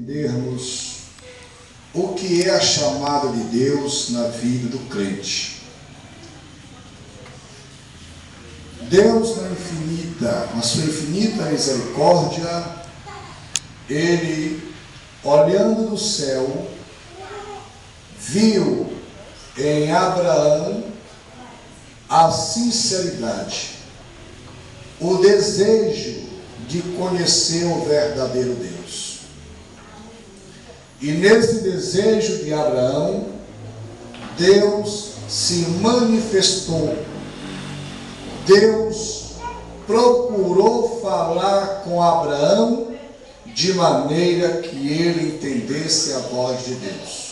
Entendermos o que é a chamada de Deus na vida do crente. Deus, na sua infinita misericórdia, Ele, olhando do céu, viu em Abraão a sinceridade, o desejo de conhecer o verdadeiro Deus. E nesse desejo de Abraão, Deus se manifestou. Deus procurou falar com Abraão de maneira que ele entendesse a voz de Deus.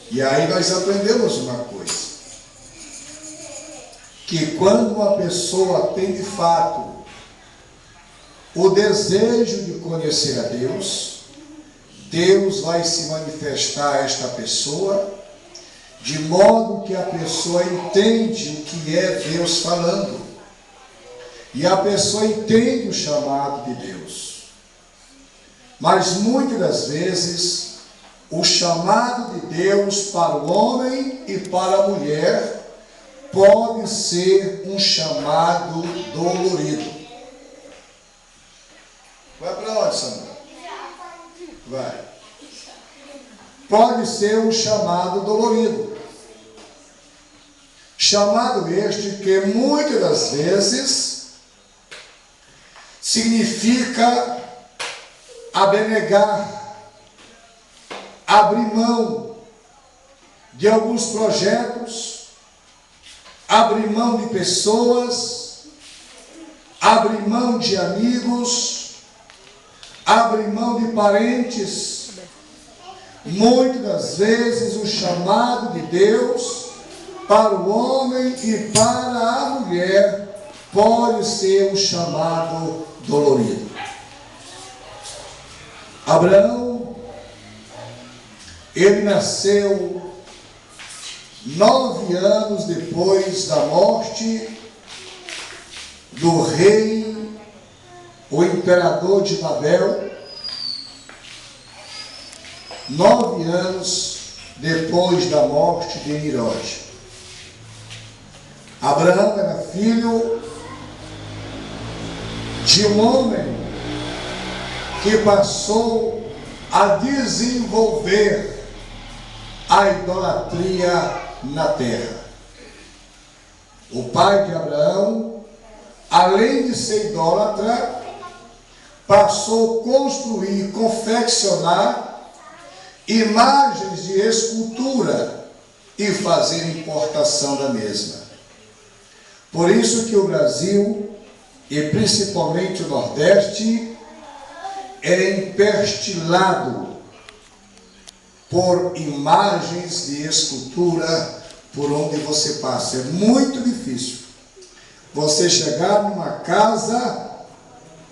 E aí nós aprendemos uma coisa, que quando uma pessoa tem de fato o desejo de conhecer a Deus, Deus vai se manifestar a esta pessoa, de modo que a pessoa entende o que é Deus falando. E a pessoa entende o chamado de Deus. Mas muitas das vezes, o chamado de Deus para o homem e para a mulher pode ser um chamado dolorido. Vai para onde, Sandra? Vai. Pode ser um chamado dolorido. Chamado este que muitas das vezes significa abnegar, abrir mão de alguns projetos, abrir mão de pessoas, abrir mão de amigos, abrir mão de parentes. Muitas das vezes o chamado de Deus para o homem e para a mulher pode ser um chamado dolorido. Abraão, ele nasceu 9 anos depois da morte do rei, o imperador de Babel, 9 anos depois da morte de Nimrod. Abraão era filho de um homem que passou a desenvolver a idolatria na terra. O pai de Abraão, além de ser idólatra, passou a construir, confeccionar imagens de escultura e fazer importação da mesma. Por isso que o Brasil, e principalmente o Nordeste, é empestilado por imagens de escultura por onde você passa. É muito difícil você chegar numa casa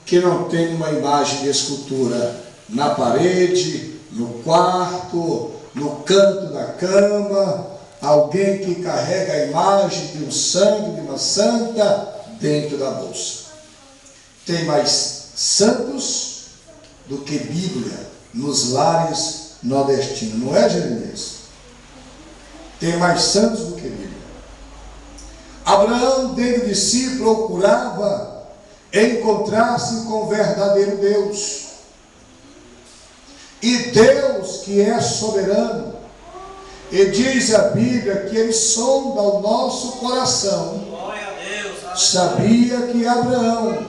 que não tem uma imagem de escultura na parede, no quarto, no canto da cama, alguém que carrega a imagem de um santo, de uma santa, dentro da bolsa. Tem mais santos do que Bíblia nos lares nordestinos, não é, Jeremias? Tem mais santos do que Bíblia. Abraão, dentro de si, procurava encontrar-se com o verdadeiro Deus. E Deus, que é soberano, e diz a Bíblia que Ele sonda o nosso coração, sabia que Abraão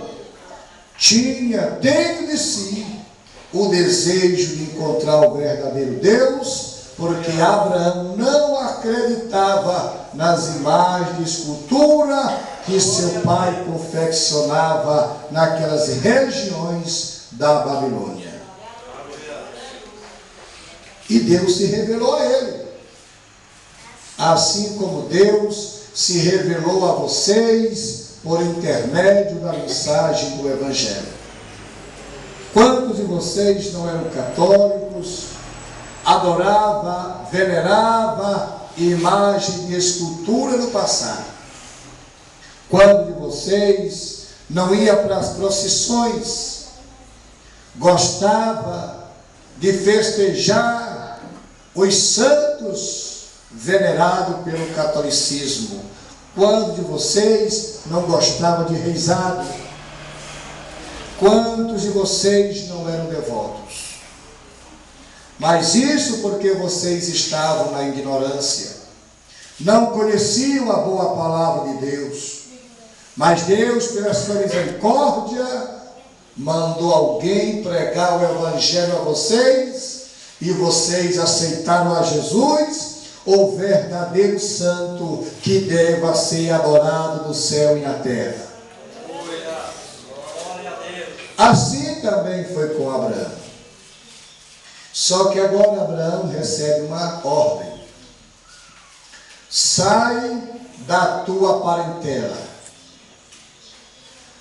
tinha dentro de si o desejo de encontrar o verdadeiro Deus, porque Abraão não acreditava nas imagens de escultura que seu pai confeccionava naquelas regiões da Babilônia. E Deus se revelou a ele, assim como Deus se revelou a vocês por intermédio da mensagem do Evangelho. Quantos de vocês não eram católicos, adorava, venerava imagem de escultura no passado? Quando de vocês não ia para as procissões? gostava de festejar os santos venerados pelo catolicismo. Quantos de vocês não gostavam de rezado? Quantos de vocês não eram devotos? Mas isso porque vocês estavam na ignorância, não conheciam a boa palavra de Deus. Mas Deus, pela sua misericórdia, mandou alguém pregar o evangelho a vocês, e vocês aceitaram a Jesus, o verdadeiro santo que deva ser adorado no céu e na terra. Assim também foi com Abraão. Só que agora Abraão recebe uma ordem: sai da tua parentela,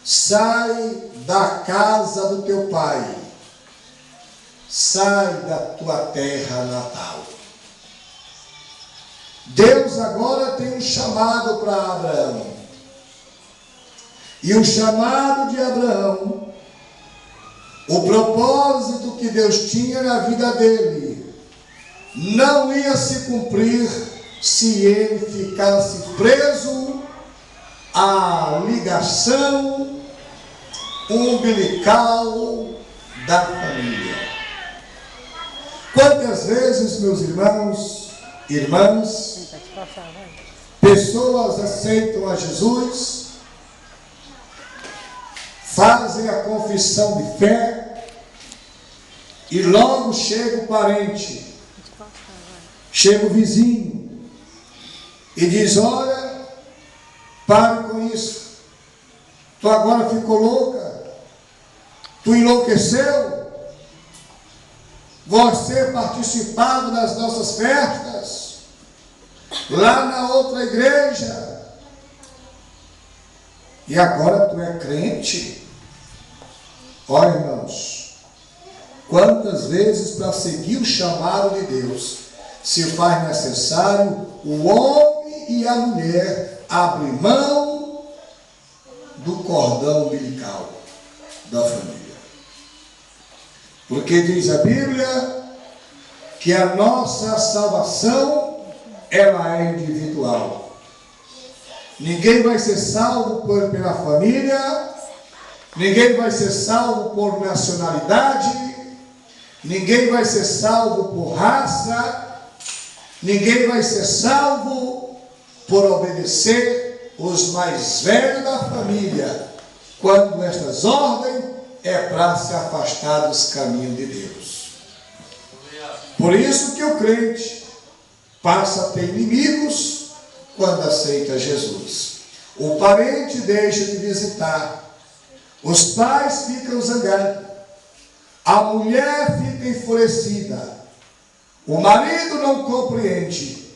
sai da casa do teu pai, sai da tua terra natal. Deus agora tem um chamado para Abraão. E o chamado de Abraão, o propósito que Deus tinha na vida dele, não ia se cumprir se ele ficasse preso à ligação umbilical da família. Quantas vezes, meus irmãos, irmãs, pessoas aceitam a Jesus, fazem a confissão de fé, e logo chega o parente, chega o vizinho, e diz: olha, pare com isso, tu agora ficou louca, tu enlouqueceu, você participava das nossas festas, lá na outra igreja, e agora tu é crente. Olha, irmãos, quantas vezes para seguir o chamado de Deus se faz necessário o homem e a mulher abrir mão do cordão umbilical da família. Porque diz a Bíblia que a nossa salvação, ela é individual. Ninguém vai ser salvo pela família, ninguém vai ser salvo por nacionalidade, ninguém vai ser salvo por raça, ninguém vai ser salvo por obedecer os mais velhos da família, quando estas ordens é para se afastar dos caminhos de Deus. Por isso que o crente passa a ter inimigos quando aceita Jesus. O parente deixa de visitar, os pais ficam zangados, a mulher fica enfurecida, o marido não compreende,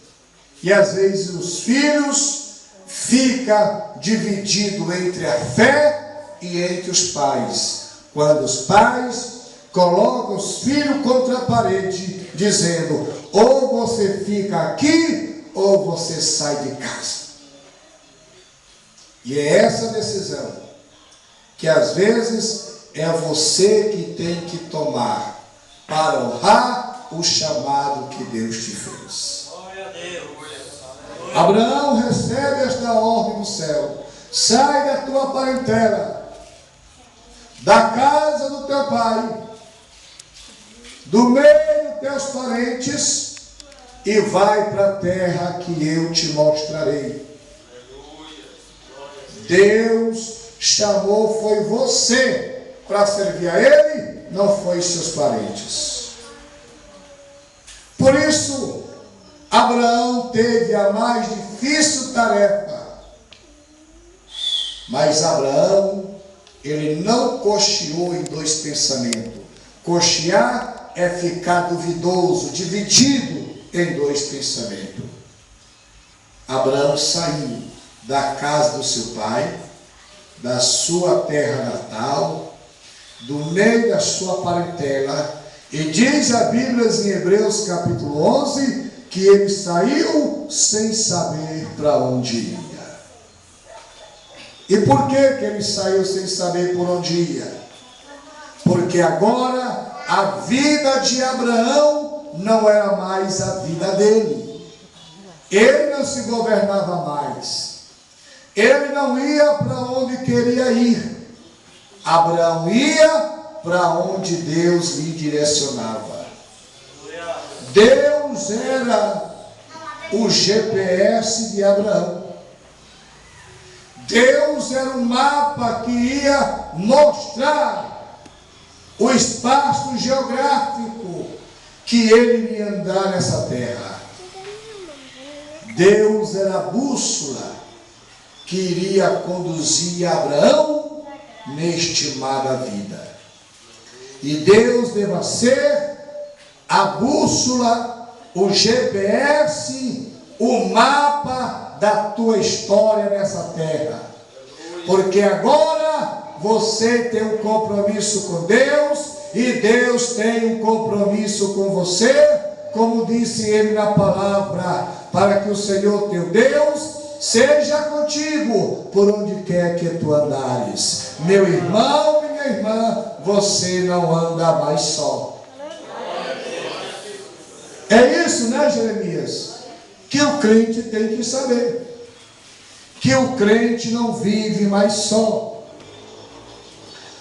e às vezes os filhos ficam divididos entre a fé e entre os pais, quando os pais colocam os filhos contra a parede, dizendo: ou você fica aqui, ou você sai de casa. E é essa decisão que às vezes é você que tem que tomar para honrar o chamado que Deus te fez. Abraão recebe esta ordem do céu: sai da tua parentela, da casa do teu pai, do meio dos teus parentes, e vai para a terra que eu te mostrarei. Deus chamou, foi você para servir a Ele, não foi seus parentes. Por isso, Abraão teve a mais difícil tarefa. Mas Abraão, ele não cocheou em dois pensamentos. Cochear é ficar duvidoso, dividido em dois pensamentos. Abraão saiu da casa do seu pai, da sua terra natal, do meio da sua parentela, e diz a Bíblia em Hebreus capítulo 11, que ele saiu sem saber para onde ia. E por que ele saiu sem saber por onde ia? Porque agora a vida de Abraão não era mais a vida dele. Ele não se governava mais. Ele não ia para onde queria ir. Abraão ia para onde Deus lhe direcionava. Deus era o GPS de Abraão. Deus era um mapa que ia mostrar o espaço geográfico que ele iria andar nessa terra. Deus era a bússola que iria conduzir Abraão neste mar da vida. E Deus deva ser a bússola, o GPS, o mapa da tua história nessa terra. Porque agora você tem um compromisso com Deus e Deus tem um compromisso com você, como disse ele na palavra, para que o Senhor teu Deus seja contigo por onde quer que tu andares. Meu irmão, minha irmã, você não anda mais só. É isso, né, Jeremias? Que o crente tem que saber. Que o crente não vive mais só.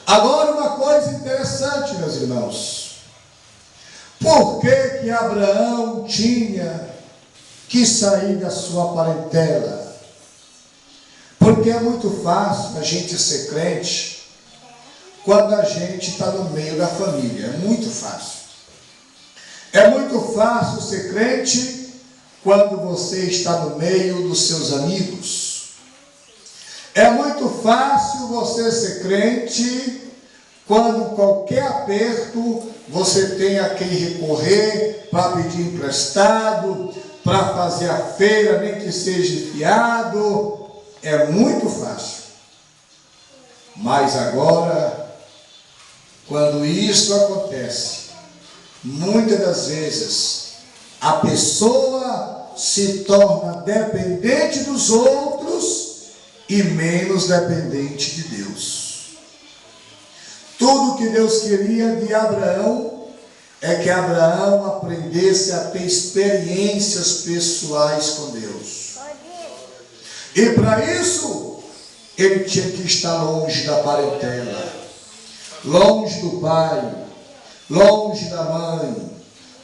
Agora uma coisa interessante, meus irmãos. Por que Abraão tinha que sair da sua parentela? Porque é muito fácil a gente ser crente quando a gente está no meio da família. É muito fácil. É muito fácil ser crente quando você está no meio dos seus amigos. É muito fácil você ser crente quando qualquer aperto você tem a quem recorrer para pedir emprestado, para fazer a feira, nem que seja fiado. É muito fácil. Mas agora, quando isso acontece, muitas das vezes a pessoa se torna dependente dos outros e menos dependente de Deus. Tudo que Deus queria de Abraão é que Abraão aprendesse a ter experiências pessoais com Deus. E para isso, ele tinha que estar longe da parentela, longe do pai, longe da mãe,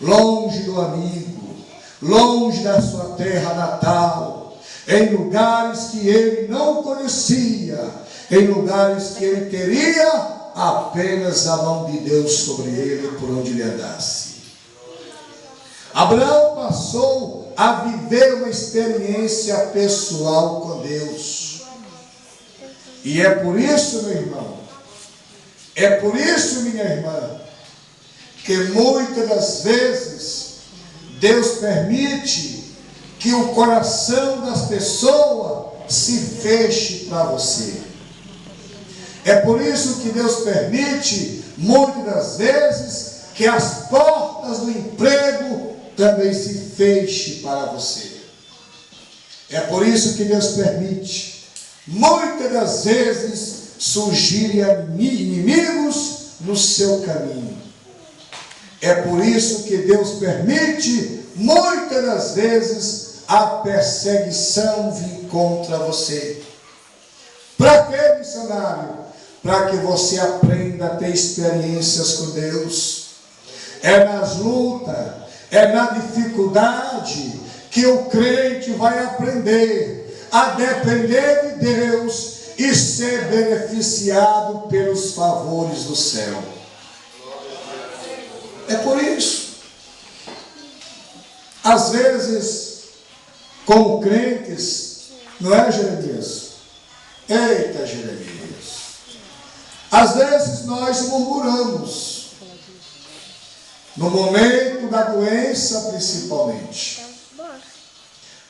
longe do amigo, longe da sua terra natal, em lugares que ele não conhecia, em lugares que ele teria apenas a mão de Deus sobre ele por onde ele andasse. Abraão passou a viver uma experiência pessoal com Deus. E é por isso, meu irmão, é por isso, minha irmã, que muitas das vezes Deus permite que o coração das pessoas se feche para você. É por isso que Deus permite, muitas das vezes, que as portas do emprego também se feche para você. É por isso que Deus permite, muitas das vezes, surgirem inimigos no seu caminho. É por isso que Deus permite, muitas das vezes, a perseguição vir contra você. Para quê, missionário? Para que você aprenda a ter experiências com Deus. É nas lutas, é na dificuldade que o crente vai aprender a depender de Deus e ser beneficiado pelos favores do céu. É por isso. Às vezes, como crentes, não é, Jeremias? Eita, Jeremias. Às vezes nós murmuramos. No momento da doença, principalmente.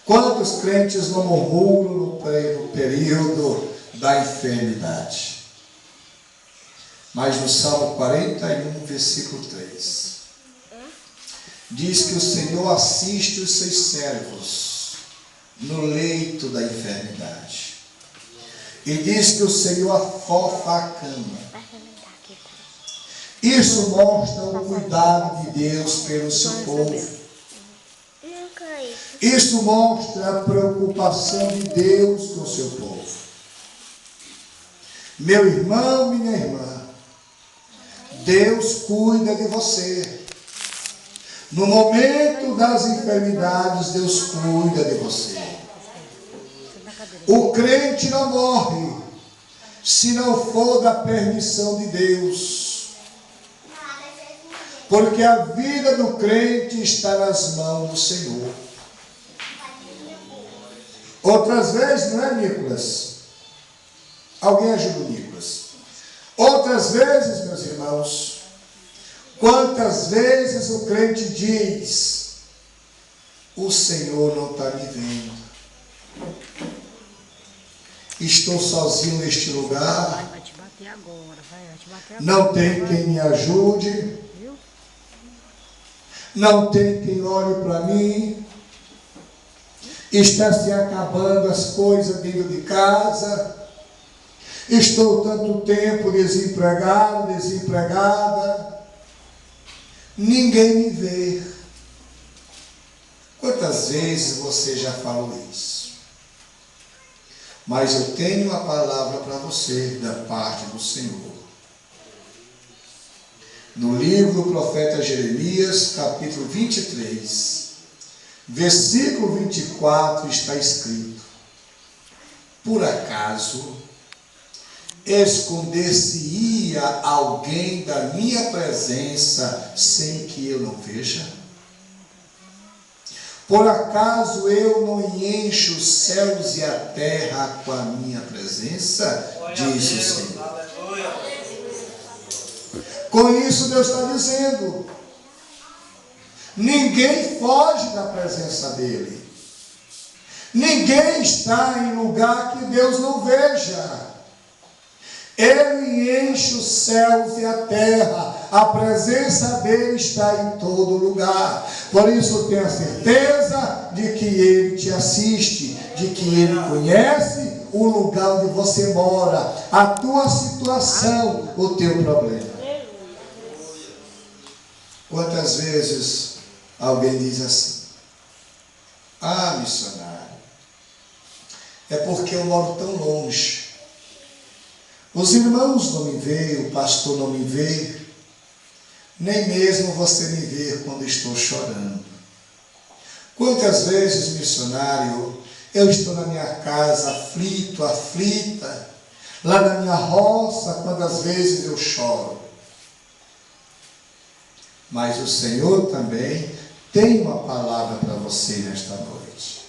Quantos crentes não murmuram no período da enfermidade? Mas no Salmo 41, versículo 3, diz que o Senhor assiste os seus servos no leito da enfermidade. E diz que o Senhor afofa a cama. Isso mostra o cuidado de Deus pelo seu povo. Isso mostra a preocupação de Deus com o seu povo. Meu irmão, minha irmã, Deus cuida de você. No momento das enfermidades, Deus cuida de você. O crente não morre se não for da permissão de Deus. Porque a vida do crente está nas mãos do Senhor. Outras vezes, não é, Nicolas? Alguém ajuda o Nicolas. Outras vezes, meus irmãos, quantas vezes o crente diz: o Senhor não está me vendo. Estou sozinho neste lugar. Vai te bater agora, vai te bater agora. Não tem quem me ajude. Não tem quem olhe para mim. Está se acabando as coisas dentro de casa. Estou tanto tempo desempregado, desempregada. Ninguém me vê. Quantas vezes você já falou isso? Mas eu tenho uma palavra para você da parte do Senhor. No livro do profeta Jeremias, capítulo 23, versículo 24, está escrito: por acaso esconder-se-ia alguém da minha presença sem que eu não veja? Por acaso eu não encho os céus e a terra com a minha presença? Diz o Senhor. Com isso Deus está dizendo: ninguém foge da presença dEle. Ninguém está em lugar que Deus não veja. Ele enche os céus e a terra. A presença dEle está em todo lugar. Por isso tenha certeza de que Ele te assiste, de que Ele conhece o lugar onde você mora, a tua situação, o teu problema. Quantas vezes alguém diz assim: ah, missionário, é porque eu moro tão longe. Os irmãos não me veem, o pastor não me vê, nem mesmo você me vê quando estou chorando. Quantas vezes, missionário, eu estou na minha casa aflito, aflita, lá na minha roça, quantas vezes eu choro. Mas o Senhor também tem uma palavra para você nesta noite.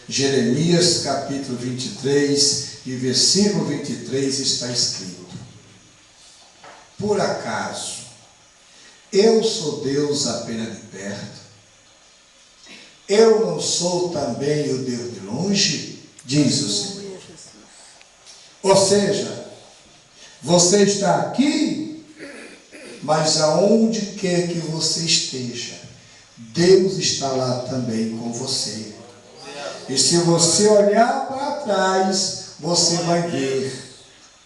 Jeremias capítulo 23 e versículo 23 está escrito: por acaso eu sou Deus apenas de perto? Eu não sou também o Deus de longe? Diz o Senhor. Ou seja, você está aqui, mas aonde quer que você esteja, Deus está lá também com você. E se você olhar para trás, você vai ver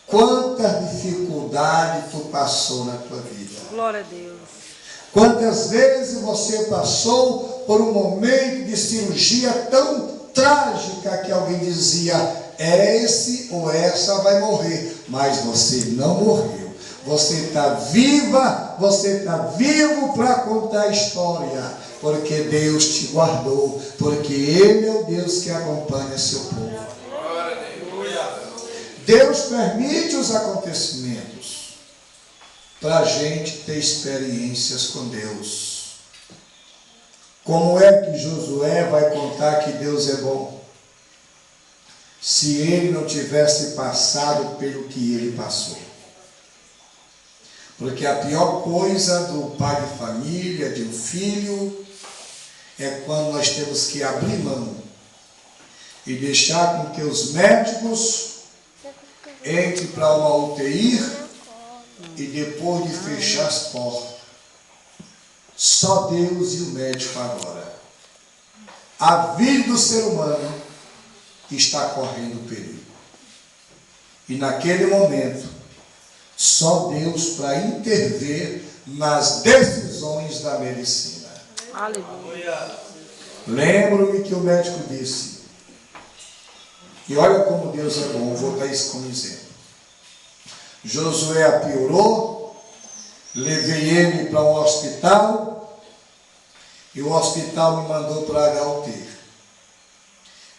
quanta dificuldade tu passou na tua vida. Glória a Deus. Quantas vezes você passou por um momento de cirurgia tão trágica que alguém dizia: esse ou essa vai morrer, mas você não morreu. Você está viva, você está vivo para contar a história, porque Deus te guardou, porque Ele é o Deus que acompanha seu povo. Deus permite os acontecimentos para a gente ter experiências com Deus. Como é que Josué vai contar que Deus é bom, se ele não tivesse passado pelo que ele passou? Porque a pior coisa do pai de família, de um filho, é quando nós temos que abrir mão e deixar com que os médicos entrem para uma UTI e depois de fechar as portas, só Deus e o médico agora. A vida do ser humano está correndo perigo. E naquele momento, Só Deus para intervir nas decisões da medicina. Aleluia. Lembro-me que o médico disse, e olha como Deus é bom, vou dar isso como exemplo. Josué piorou, levei ele para um hospital, e o hospital me mandou para HUT.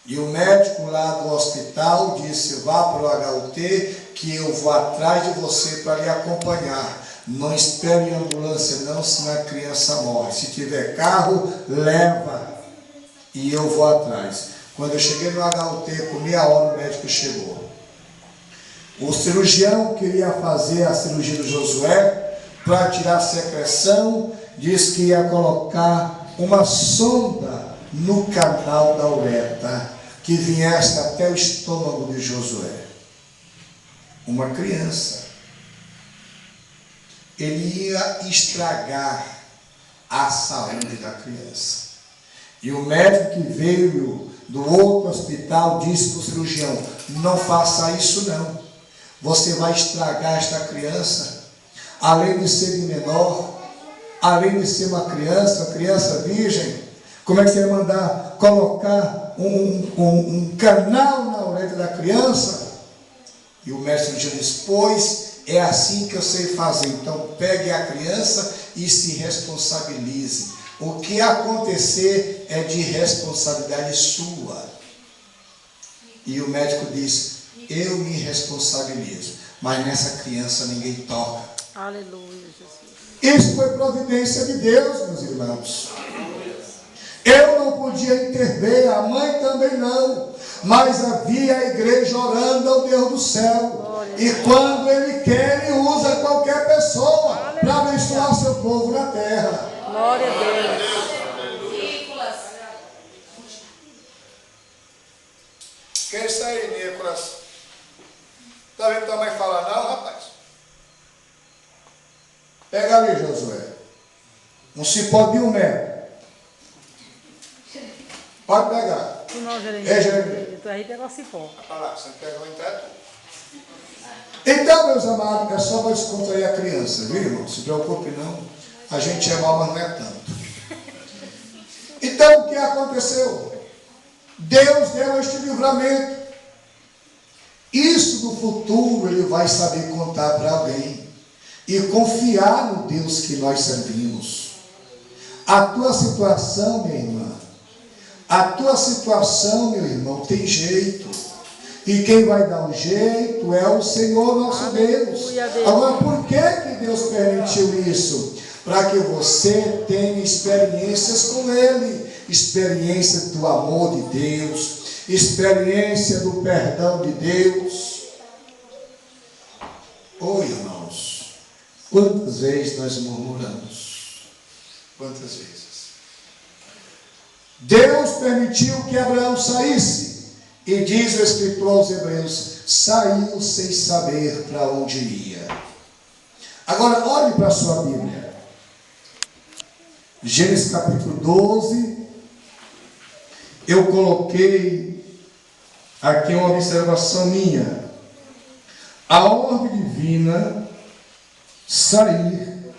E o médico lá do hospital disse, vá para o HUT, que eu vou atrás de você para lhe acompanhar. Não espere em ambulância não, senão a criança morre. Se tiver carro, leva. E eu vou atrás. Quando eu cheguei no HUT, com meia hora o médico chegou. O cirurgião queria fazer a cirurgia do Josué para tirar a secreção. Disse que ia colocar uma sonda no canal da uretra, que viesse até o estômago de Josué. Uma criança. Ele ia estragar a saúde da criança. E o médico que veio do outro hospital disse para o cirurgião, não faça isso não. Você vai estragar esta criança. Além de ser de menor, além de ser uma criança virgem, como é que você vai mandar colocar um canal na uretra da criança? E o mestre disse, pois é assim que eu sei fazer. Então pegue a criança e se responsabilize. O que acontecer é de responsabilidade sua. E o médico disse, eu me responsabilizo, mas nessa criança ninguém toca. Aleluia, Jesus. Isso foi providência de Deus, meus irmãos. Eu não podia intervir, a mãe também não, mas havia a igreja orando ao Deus do céu. E quando Ele quer, Ele usa qualquer pessoa para abençoar seu povo na terra. Glória a Deus. Quem está aí, Nicolas? Está vendo tua mãe falar não, rapaz? Pega ali, Josué. Um cipó de 1 metro. Pode pegar. Não, Jeremias. É, Jeremias. Tu aí pegou o cipó. Vai lá, você pegou em teto. Então, meus amados, é só para descontrair a criança, viu, irmão? Se preocupe não. A gente é mal, mas não é tanto. Então, o que aconteceu? Deus deu este livramento. Isso no futuro Ele vai saber contar para alguém. E confiar no Deus que nós servimos. A tua situação, minha irmã, a tua situação, meu irmão, tem jeito. E quem vai dar um jeito é o Senhor nosso Deus. Agora, por que Deus permitiu isso? Para que você tenha experiências com Ele. Experiência do amor de Deus. Experiência do perdão de Deus. Oh, irmãos, quantas vezes nós murmuramos? Quantas vezes? Deus permitiu que Abraão saísse. E diz o escritor aos Hebreus, saiu sem saber para onde ia. Agora, olhe para a sua Bíblia. Gênesis capítulo 12. Eu coloquei aqui uma observação minha. A ordem divina sair.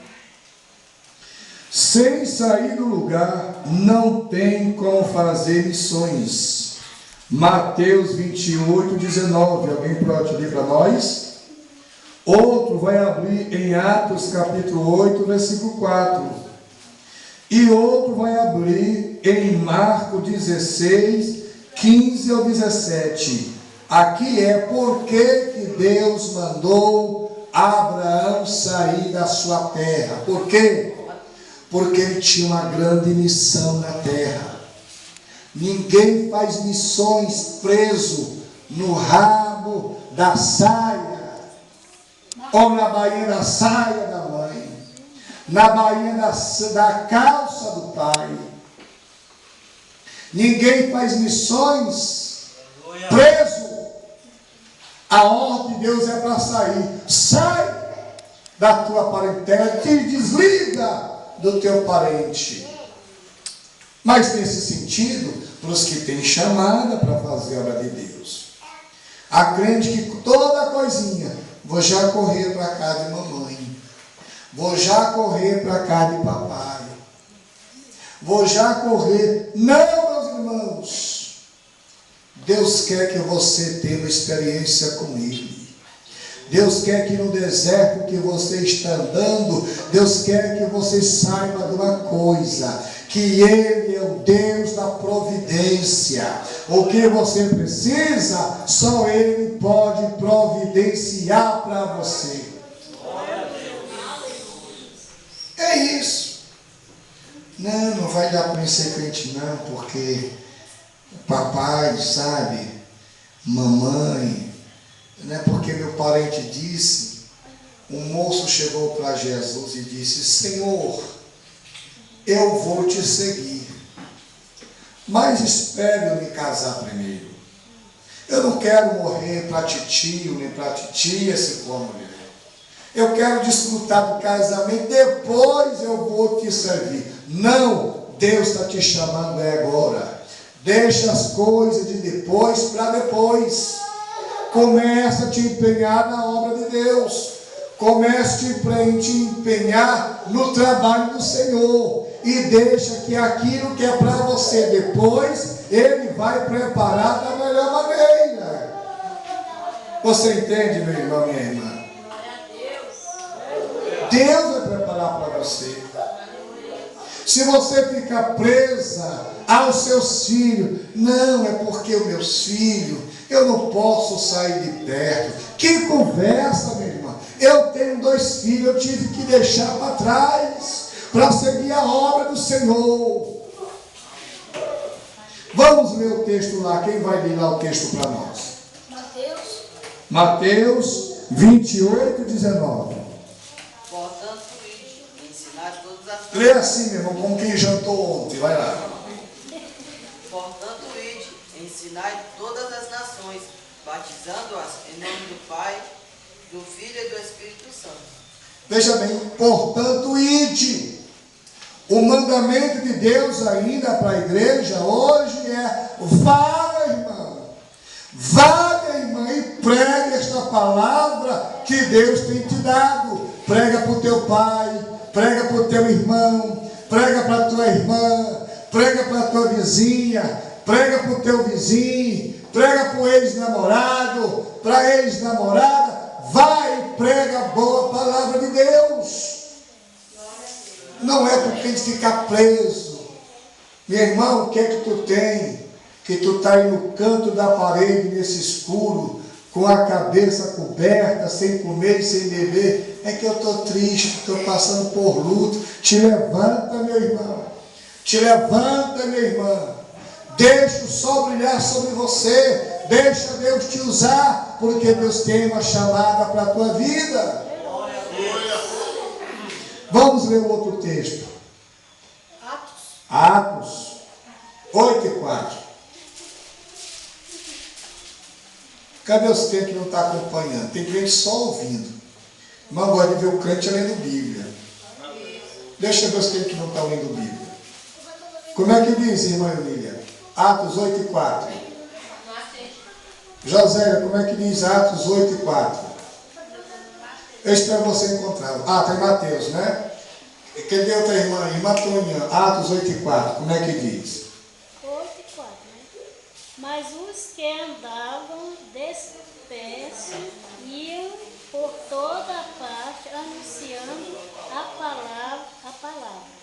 Sem sair do lugar, não tem como fazer missões. Mateus 28, 19. Alguém pode ler para nós? Outro vai abrir em Atos capítulo 8, versículo 4. E outro vai abrir em Marcos 16, 15 ao 17. Aqui é porque que Deus mandou Abraão sair da sua terra. Por quê? Porque ele tinha uma grande missão na terra. Ninguém faz missões preso no rabo da saia, ou na bainha da saia da mãe, na bainha da calça do pai. Ninguém faz missões preso. A ordem de Deus é para sair. Sai da tua parentela, te desliga do teu parente. Mas nesse sentido, para os que têm chamada para fazer a obra de Deus, aprende que toda coisinha vou já correr para casa de mamãe, vou já correr para casa de papai, vou já correr. Não, meus irmãos, Deus quer que você tenha uma experiência com Ele. Deus quer que no deserto que você está andando, Deus quer que você saiba de uma coisa, que Ele é o Deus da providência. O que você precisa, só Ele pode providenciar para você. É isso. Não vai dar para mim ser crente não, porque papai, sabe, mamãe, não é porque meu parente disse. Um moço chegou para Jesus e disse: Senhor, eu vou te seguir, mas espere eu me casar primeiro. Eu não quero morrer para titio, nem para titia, se for mulher. Eu quero desfrutar do casamento, depois eu vou te servir. Não, Deus está te chamando agora. Deixa as coisas de depois para depois. Começa a te empenhar na obra de Deus. Começa a te empenhar no trabalho do Senhor. E deixa que aquilo que é para você depois, Ele vai preparar da melhor maneira. Você entende, meu irmão, minha irmã? Deus vai preparar para você. Se você ficar presa aos seus filhos, não, é porque os meus filhos, eu não posso sair de perto. Que conversa, minha irmã. Eu tenho 2 filhos, eu tive que deixar para trás, para seguir a obra do Senhor. Vamos ler o texto lá. Quem vai ler lá o texto para nós? Mateus 28, 19. Portanto, ensinar todas as coisas. Lê assim, meu irmão, como quem jantou ontem. Vai lá. Portanto, ide, ensinai todas as nações, batizando-as em nome do Pai, do Filho e do Espírito Santo. Veja bem, Portanto, ide. O mandamento de Deus ainda para a igreja hoje é: vá, irmão. Vá, minha irmã, e pregue esta palavra que Deus tem te dado. Prega para o teu pai, prega para o teu irmão, prega para a tua irmã, prega para a tua vizinha, prega para o teu vizinho, prega para o ex-namorado, para a ex-namorada. Vai e prega a boa palavra de Deus. Não é porque a gente ficar preso. Meu irmão, o que é que tu tem? Que tu está aí no canto da parede, nesse escuro, com a cabeça coberta, sem comer e sem beber. É que eu estou triste, estou passando por luto. Te levanta, meu irmão. Te levanta, minha irmã. Deixa o sol brilhar sobre você. Deixa Deus te usar, porque Deus tem uma chamada para a tua vida. Vamos ler o outro texto. Atos 8 e 4. Cadê os crentes que não estão acompanhando? Tem crente só ouvindo. Irmão, gosta de ver o crente lendo Bíblia. Deixa eu ver os crentes que não estão lendo Bíblia. Como é que diz, irmã Emília? Atos 8 e 4. José, como é que diz Atos 8 e 4? Eu espero você encontrar. Tem Mateus, né? Cadê outra irmã? Irmã Toninha, Atos 8 e 4. Como é que diz? 8 e 4, né? Mas os que andavam dispersos iam por toda parte anunciando a palavra.